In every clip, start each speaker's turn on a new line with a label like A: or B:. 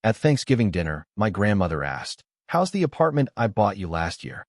A: At Thanksgiving dinner, my grandmother asked, "How's the apartment I bought you last year?"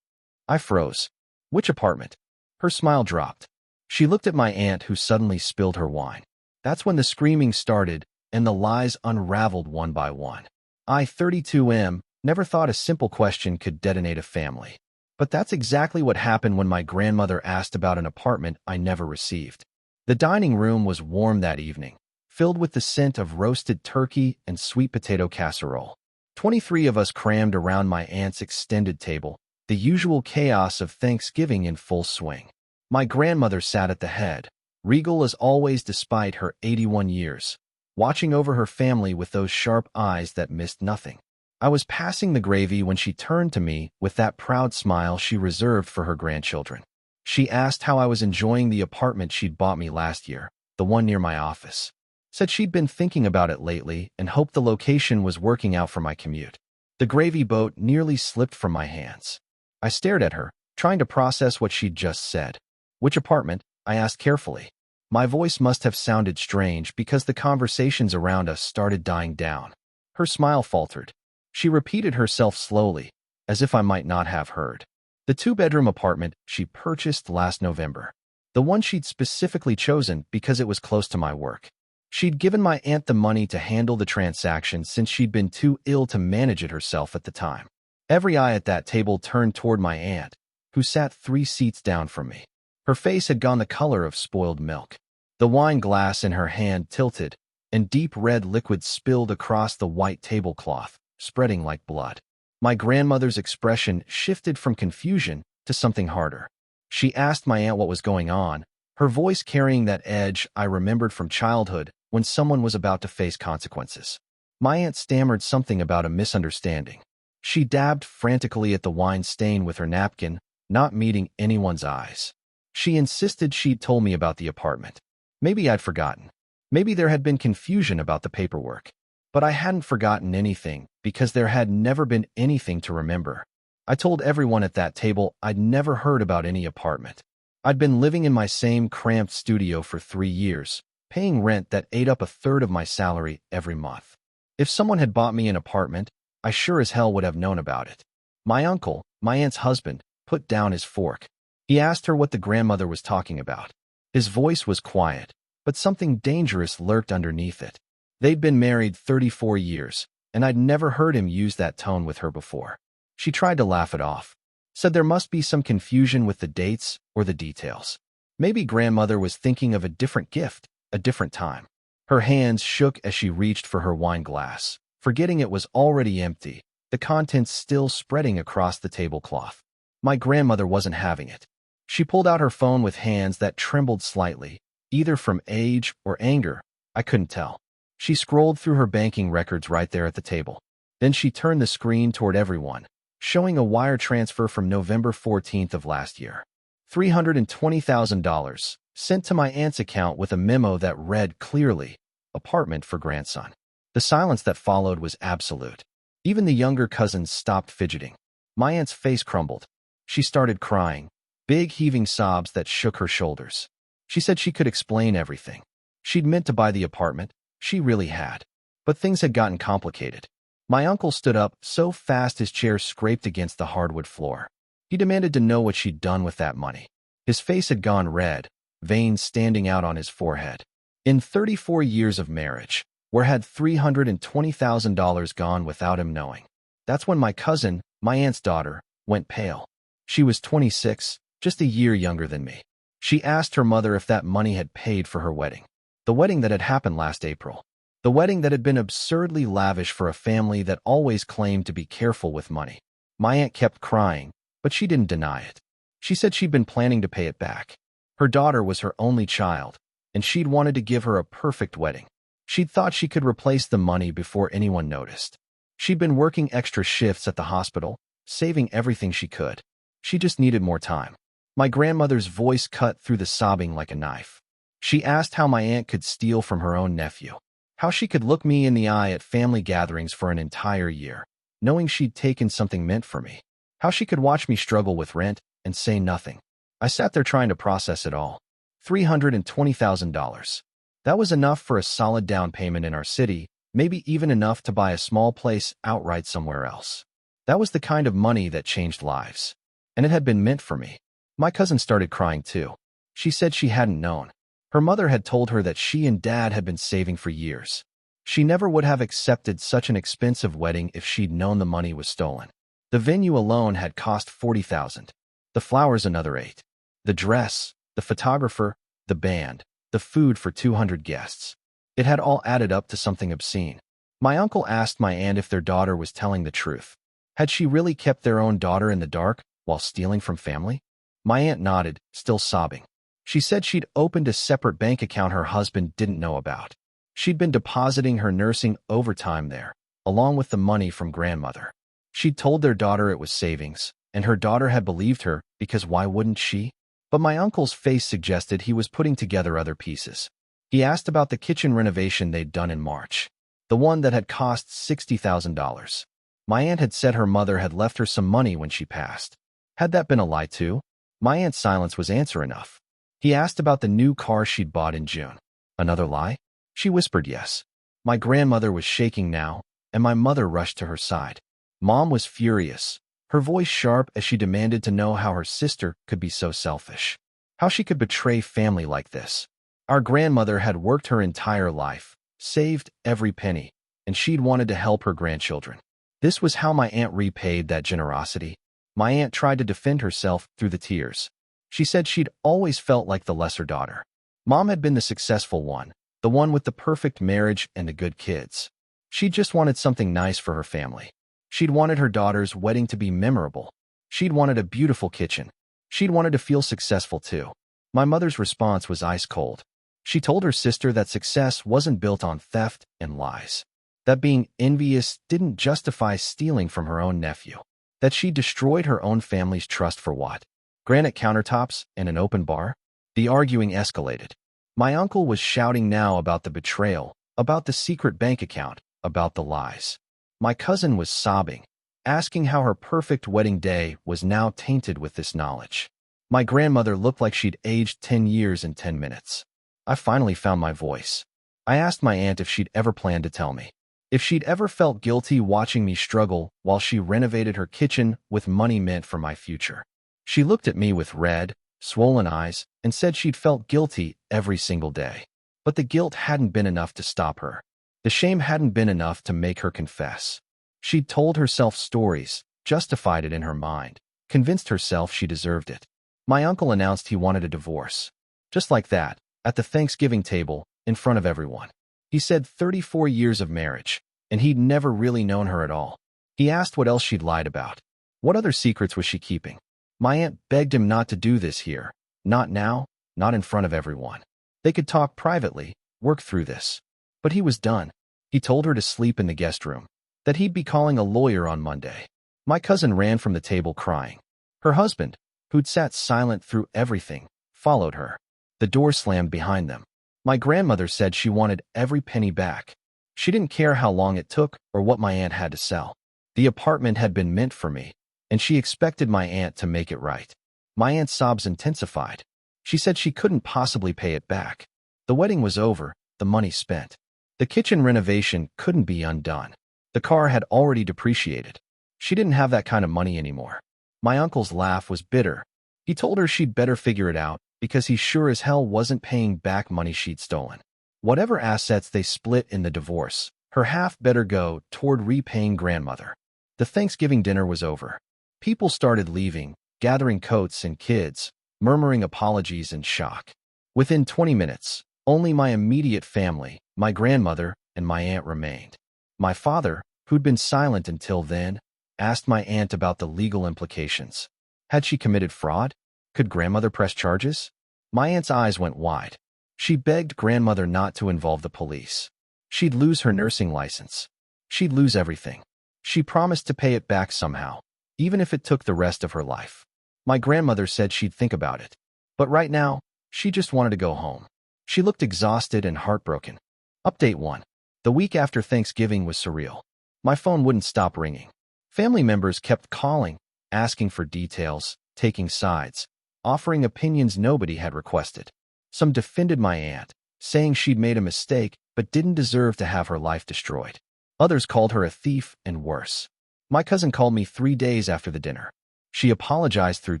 A: I froze. "Which apartment?" Her smile dropped. She looked at my aunt, who suddenly spilled her wine. That's when the screaming started and the lies unraveled one by one. I, 32M, never thought a simple question could detonate a family. But that's exactly what happened when my grandmother asked about an apartment I never received. The dining room was warm that evening, filled with the scent of roasted turkey and sweet potato casserole. 23 of us crammed around my aunt's extended table, the usual chaos of Thanksgiving in full swing. My grandmother sat at the head, regal as always despite her 81 years, watching over her family with those sharp eyes that missed nothing. I was passing the gravy when she turned to me with that proud smile she reserved for her grandchildren. She asked how I was enjoying the apartment she'd bought me last year, the one near my office. Said she'd been thinking about it lately and hoped the location was working out for my commute. The gravy boat nearly slipped from my hands. I stared at her, trying to process what she'd just said. "Which apartment?" I asked carefully. My voice must have sounded strange because the conversations around us started dying down. Her smile faltered. She repeated herself slowly, as if I might not have heard. "The two-bedroom apartment she purchased last November. The one she'd specifically chosen because it was close to my work. She'd given my aunt the money to handle the transaction since she'd been too ill to manage it herself at the time." Every eye at that table turned toward my aunt, who sat 3 seats down from me. Her face had gone the color of spoiled milk. The wine glass in her hand tilted, and deep red liquid spilled across the white tablecloth, spreading like blood. My grandmother's expression shifted from confusion to something harder. She asked my aunt what was going on, her voice carrying that edge I remembered from childhood when someone was about to face consequences. My aunt stammered something about a misunderstanding. She dabbed frantically at the wine stain with her napkin, not meeting anyone's eyes. She insisted she'd told me about the apartment. Maybe I'd forgotten. Maybe there had been confusion about the paperwork. But I hadn't forgotten anything because there had never been anything to remember. I told everyone at that table I'd never heard about any apartment. I'd been living in my same cramped studio for 3 years, paying rent that ate up a third of my salary every month. If someone had bought me an apartment, I sure as hell would have known about it. My uncle, my aunt's husband, put down his fork. He asked her what the grandmother was talking about. His voice was quiet, but something dangerous lurked underneath it. They'd been married 34 years, and I'd never heard him use that tone with her before. She tried to laugh it off, said there must be some confusion with the dates or the details. Maybe grandmother was thinking of a different gift, a different time. Her hands shook as she reached for her wine glass, forgetting it was already empty, the contents still spreading across the tablecloth. My grandmother wasn't having it. She pulled out her phone with hands that trembled slightly, either from age or anger, I couldn't tell. She scrolled through her banking records right there at the table. Then she turned the screen toward everyone, showing a wire transfer from November 14th of last year. $320,000, sent to my aunt's account with a memo that read clearly, "Apartment for grandson." The silence that followed was absolute. Even the younger cousins stopped fidgeting. My aunt's face crumbled. She started crying, big heaving sobs that shook her shoulders. She said she could explain everything. She'd meant to buy the apartment. She really had. But things had gotten complicated. My uncle stood up so fast his chair scraped against the hardwood floor. He demanded to know what she'd done with that money. His face had gone red, veins standing out on his forehead. In 34 years of marriage, where had $320,000 gone without him knowing? That's when my cousin, my aunt's daughter, went pale. She was 26, just a year younger than me. She asked her mother if that money had paid for her wedding. The wedding that had happened last April. The wedding that had been absurdly lavish for a family that always claimed to be careful with money. My aunt kept crying, but she didn't deny it. She said she'd been planning to pay it back. Her daughter was her only child, and she'd wanted to give her a perfect wedding. She'd thought she could replace the money before anyone noticed. She'd been working extra shifts at the hospital, saving everything she could. She just needed more time. My grandmother's voice cut through the sobbing like a knife. She asked how my aunt could steal from her own nephew. How she could look me in the eye at family gatherings for an entire year, knowing she'd taken something meant for me. How she could watch me struggle with rent and say nothing. I sat there trying to process it all. $320,000. That was enough for a solid down payment in our city, maybe even enough to buy a small place outright somewhere else. That was the kind of money that changed lives. And it had been meant for me. My cousin started crying too. She said she hadn't known. Her mother had told her that she and Dad had been saving for years. She never would have accepted such an expensive wedding if she'd known the money was stolen. The venue alone had cost $40,000. The flowers another $8,000. The dress, the photographer, the band, the food for 200 guests. It had all added up to something obscene. My uncle asked my aunt if their daughter was telling the truth. Had she really kept their own daughter in the dark while stealing from family? My aunt nodded, still sobbing. She said she'd opened a separate bank account her husband didn't know about. She'd been depositing her nursing overtime there, along with the money from grandmother. She'd told their daughter it was savings, and her daughter had believed her because why wouldn't she? But my uncle's face suggested he was putting together other pieces. He asked about the kitchen renovation they'd done in March, the one that had cost $60,000. My aunt had said her mother had left her some money when she passed. Had that been a lie too? My aunt's silence was answer enough. He asked about the new car she'd bought in June. Another lie? She whispered yes. My grandmother was shaking now, and my mother rushed to her side. Mom was furious, her voice sharp as she demanded to know how her sister could be so selfish. How she could betray family like this. Our grandmother had worked her entire life, saved every penny, and she'd wanted to help her grandchildren. This was how my aunt repaid that generosity. My aunt tried to defend herself through the tears. She said she'd always felt like the lesser daughter. Mom had been the successful one, the one with the perfect marriage and the good kids. She just wanted something nice for her family. She'd wanted her daughter's wedding to be memorable. She'd wanted a beautiful kitchen. She'd wanted to feel successful too. My mother's response was ice cold. She told her sister that success wasn't built on theft and lies. That being envious didn't justify stealing from her own nephew. That she destroyed her own family's trust for what? Granite countertops and an open bar? The arguing escalated. My uncle was shouting now about the betrayal, about the secret bank account, about the lies. My cousin was sobbing, asking how her perfect wedding day was now tainted with this knowledge. My grandmother looked like she'd aged 10 years in 10 minutes. I finally found my voice. I asked my aunt if she'd ever planned to tell me. If she'd ever felt guilty watching me struggle while she renovated her kitchen with money meant for my future. She looked at me with red, swollen eyes and said she'd felt guilty every single day. But the guilt hadn't been enough to stop her. The shame hadn't been enough to make her confess. She'd told herself stories, justified it in her mind, convinced herself she deserved it. My uncle announced he wanted a divorce. Just like that, at the Thanksgiving table, in front of everyone. He said 34 years of marriage, and he'd never really known her at all. He asked what else she'd lied about. What other secrets was she keeping? My aunt begged him not to do this here. Not now, not in front of everyone. They could talk privately, work through this. But he was done. He told her to sleep in the guest room, that he'd be calling a lawyer on Monday. My cousin ran from the table crying. Her husband, who'd sat silent through everything, followed her. The door slammed behind them. My grandmother said she wanted every penny back. She didn't care how long it took or what my aunt had to sell. The apartment had been meant for me, and she expected my aunt to make it right. My aunt's sobs intensified. She said she couldn't possibly pay it back. The wedding was over, the money spent. The kitchen renovation couldn't be undone. The car had already depreciated. She didn't have that kind of money anymore. My uncle's laugh was bitter. He told her she'd better figure it out because he sure as hell wasn't paying back money she'd stolen. Whatever assets they split in the divorce, her half better go toward repaying grandmother. The Thanksgiving dinner was over. People started leaving, gathering coats and kids, murmuring apologies in shock. Within 20 minutes, only my immediate family, my grandmother, and my aunt remained. My father, who'd been silent until then, asked my aunt about the legal implications. Had she committed fraud? Could grandmother press charges? My aunt's eyes went wide. She begged grandmother not to involve the police. She'd lose her nursing license. She'd lose everything. She promised to pay it back somehow, even if it took the rest of her life. My grandmother said she'd think about it. But right now, she just wanted to go home. She looked exhausted and heartbroken. Update 1. The week after Thanksgiving was surreal. My phone wouldn't stop ringing. Family members kept calling, asking for details, taking sides, offering opinions nobody had requested. Some defended my aunt, saying she'd made a mistake but didn't deserve to have her life destroyed. Others called her a thief and worse. My cousin called me 3 days after the dinner. She apologized through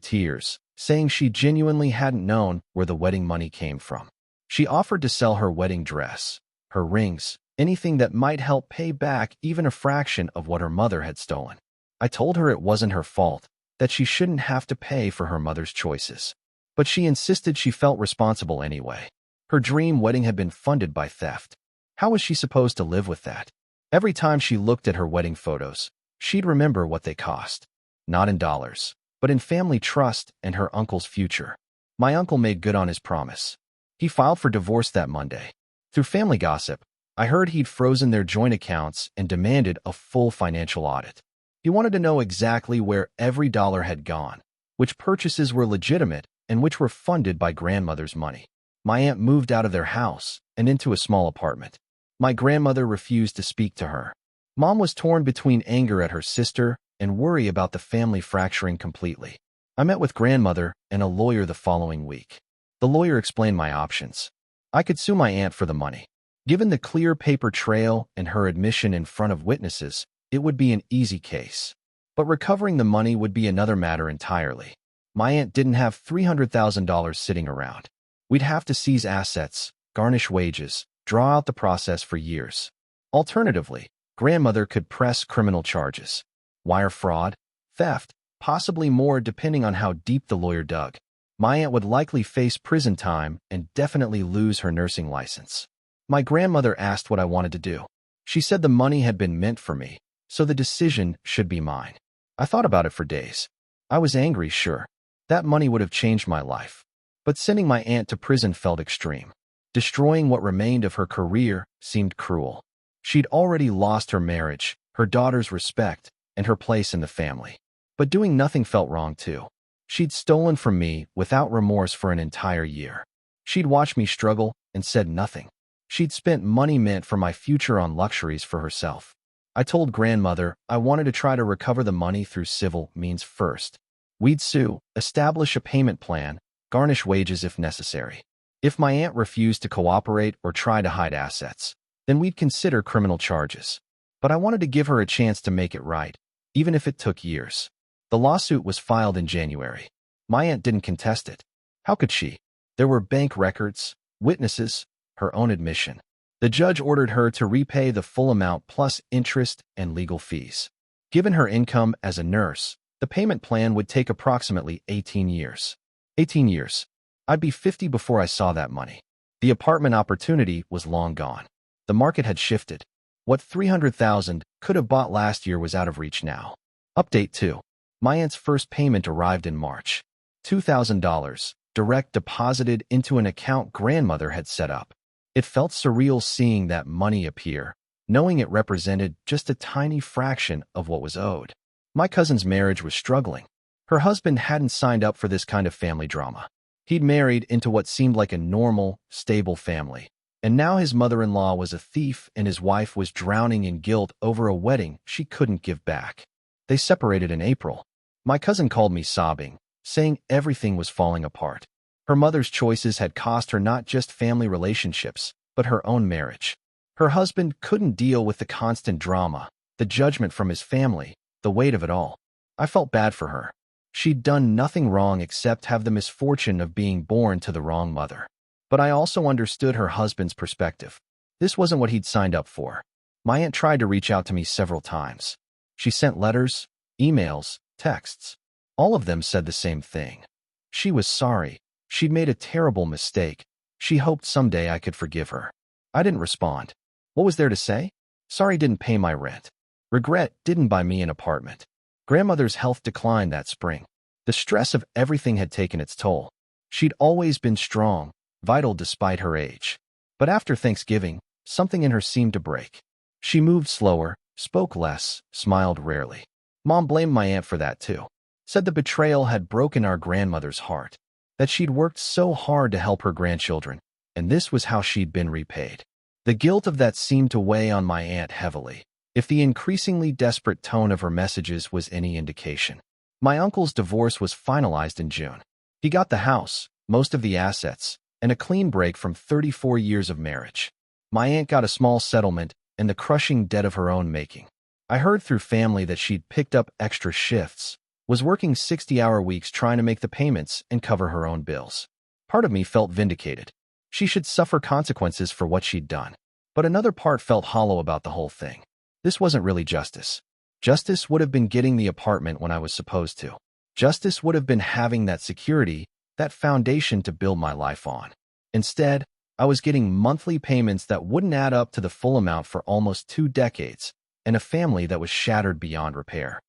A: tears, saying she genuinely hadn't known where the wedding money came from. She offered to sell her wedding dress, her rings, anything that might help pay back even a fraction of what her mother had stolen. I told her it wasn't her fault, that she shouldn't have to pay for her mother's choices. But she insisted she felt responsible anyway. Her dream wedding had been funded by theft. How was she supposed to live with that? Every time she looked at her wedding photos, she'd remember what they cost. Not in dollars, but in family trust and her uncle's future. My uncle made good on his promise. He filed for divorce that Monday. Through family gossip, I heard he'd frozen their joint accounts and demanded a full financial audit. He wanted to know exactly where every dollar had gone, which purchases were legitimate and which were funded by grandmother's money. My aunt moved out of their house and into a small apartment. My grandmother refused to speak to her. Mom was torn between anger at her sister and worry about the family fracturing completely. I met with grandmother and a lawyer the following week. The lawyer explained my options. I could sue my aunt for the money. Given the clear paper trail and her admission in front of witnesses, it would be an easy case. But recovering the money would be another matter entirely. My aunt didn't have $300,000 sitting around. We'd have to seize assets, garnish wages, draw out the process for years. Alternatively, grandmother could press criminal charges. Wire fraud, theft, possibly more depending on how deep the lawyer dug. My aunt would likely face prison time and definitely lose her nursing license. My grandmother asked what I wanted to do. She said the money had been meant for me, so the decision should be mine. I thought about it for days. I was angry, sure. That money would have changed my life. But sending my aunt to prison felt extreme. Destroying what remained of her career seemed cruel. She'd already lost her marriage, her daughter's respect, and her place in the family. But doing nothing felt wrong too. She'd stolen from me without remorse for an entire year. She'd watched me struggle and said nothing. She'd spent money meant for my future on luxuries for herself. I told grandmother I wanted to try to recover the money through civil means first. We'd sue, establish a payment plan, garnish wages if necessary. If my aunt refused to cooperate or try to hide assets, then we'd consider criminal charges. But I wanted to give her a chance to make it right, even if it took years. The lawsuit was filed in January. My aunt didn't contest it. How could she? There were bank records, witnesses, her own admission. The judge ordered her to repay the full amount plus interest and legal fees. Given her income as a nurse, the payment plan would take approximately 18 years. 18 years. I'd be 50 before I saw that money. The apartment opportunity was long gone. The market had shifted. What $300,000 could have bought last year was out of reach now. Update 2. My aunt's first payment arrived in March. $2,000, direct deposited into an account grandmother had set up. It felt surreal seeing that money appear, knowing it represented just a tiny fraction of what was owed. My cousin's marriage was struggling. Her husband hadn't signed up for this kind of family drama. He'd married into what seemed like a normal, stable family. And now his mother-in-law was a thief and his wife was drowning in guilt over a wedding she couldn't give back. They separated in April. My cousin called me sobbing, saying everything was falling apart. Her mother's choices had cost her not just family relationships, but her own marriage. Her husband couldn't deal with the constant drama, the judgment from his family, the weight of it all. I felt bad for her. She'd done nothing wrong except have the misfortune of being born to the wrong mother. But I also understood her husband's perspective. This wasn't what he'd signed up for. My aunt tried to reach out to me several times. She sent letters, emails, texts. All of them said the same thing. She was sorry. She'd made a terrible mistake. She hoped someday I could forgive her. I didn't respond. What was there to say? Sorry didn't pay my rent. Regret didn't buy me an apartment. Grandmother's health declined that spring. The stress of everything had taken its toll. She'd always been strong, vital despite her age. But after Thanksgiving, something in her seemed to break. She moved slower, spoke less, smiled rarely. Mom blamed my aunt for that too. Said the betrayal had broken our grandmother's heart. That she'd worked so hard to help her grandchildren, and this was how she'd been repaid. The guilt of that seemed to weigh on my aunt heavily, if the increasingly desperate tone of her messages was any indication. My uncle's divorce was finalized in June. He got the house, most of the assets, and a clean break from 34 years of marriage. My aunt got a small settlement and the crushing debt of her own making. I heard through family that she'd picked up extra shifts, was working 60-hour weeks trying to make the payments and cover her own bills. Part of me felt vindicated. She should suffer consequences for what she'd done. But another part felt hollow about the whole thing. This wasn't really justice. Justice would have been getting the apartment when I was supposed to. Justice would have been having that security, that foundation to build my life on. Instead, I was getting monthly payments that wouldn't add up to the full amount for almost 2 decades, and a family that was shattered beyond repair.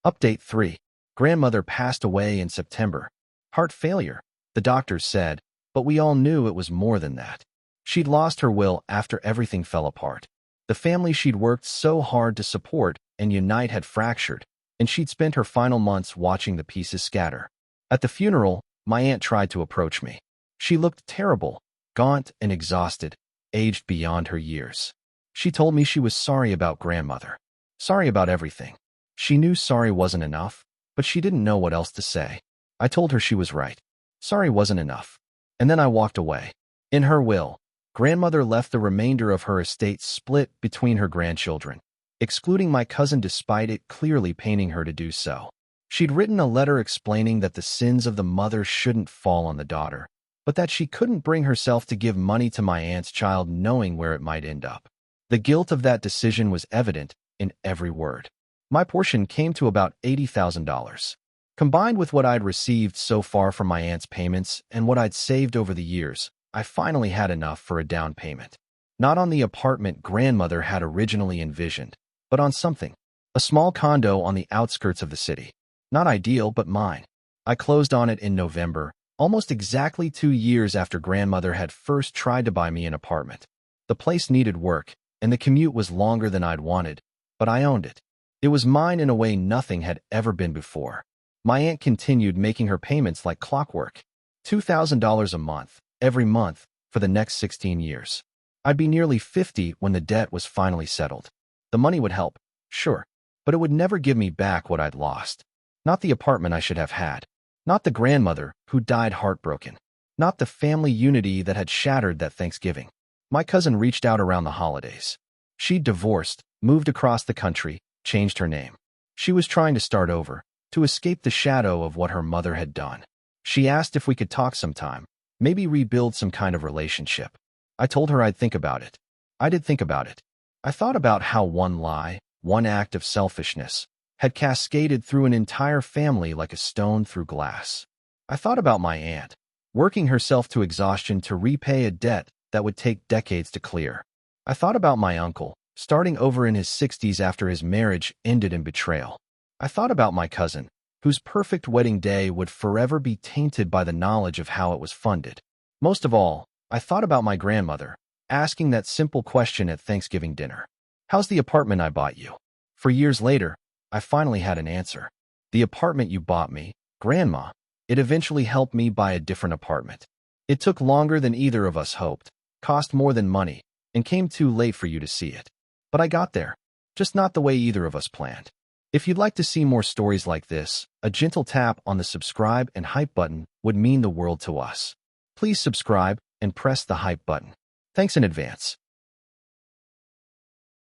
A: Update 3. Grandmother passed away in September. Heart failure, the doctors said, but we all knew it was more than that. She'd lost her will after everything fell apart. The family she'd worked so hard to support and unite had fractured, and she'd spent her final months watching the pieces scatter. At the funeral, my aunt tried to approach me. She looked terrible, gaunt and exhausted, aged beyond her years. She told me she was sorry about grandmother. Sorry about everything. She knew sorry wasn't enough, but she didn't know what else to say. I told her she was right. Sorry wasn't enough. And then I walked away. In her will, grandmother left the remainder of her estate split between her grandchildren, excluding my cousin despite it clearly paining her to do so. She'd written a letter explaining that the sins of the mother shouldn't fall on the daughter, but that she couldn't bring herself to give money to my aunt's child knowing where it might end up. The guilt of that decision was evident in every word. My portion came to about $80,000. Combined with what I'd received so far from my aunt's payments and what I'd saved over the years, I finally had enough for a down payment. Not on the apartment grandmother had originally envisioned, but on something. A small condo on the outskirts of the city. Not ideal, but mine. I closed on it in November, almost exactly 2 years after grandmother had first tried to buy me an apartment. The place needed work, and the commute was longer than I'd wanted, but I owned it. It was mine in a way nothing had ever been before. My aunt continued making her payments like clockwork. $2,000 a month, every month, for the next 16 years. I'd be nearly 50 when the debt was finally settled. The money would help, sure, but it would never give me back what I'd lost. Not the apartment I should have had. Not the grandmother who died heartbroken. Not the family unity that had shattered that Thanksgiving. My cousin reached out around the holidays. She'd divorced, moved across the country, changed her name. She was trying to start over, to escape the shadow of what her mother had done. She asked if we could talk sometime, maybe rebuild some kind of relationship. I told her I'd think about it. I did think about it. I thought about how one lie, one act of selfishness, had cascaded through an entire family like a stone through glass. I thought about my aunt, working herself to exhaustion to repay a debt that would take decades to clear. I thought about my uncle, starting over in his 60s after his marriage ended in betrayal. I thought about my cousin, whose perfect wedding day would forever be tainted by the knowledge of how it was funded. Most of all, I thought about my grandmother, asking that simple question at Thanksgiving dinner. How's the apartment I bought you? For years later, I finally had an answer. The apartment you bought me, Grandma. It eventually helped me buy a different apartment. It took longer than either of us hoped, cost more than money, and came too late for you to see it. But I got there, just not the way either of us planned. If you'd like to see more stories like this, a gentle tap on the subscribe and hype button would mean the world to us. Please subscribe and press the hype button. Thanks in advance.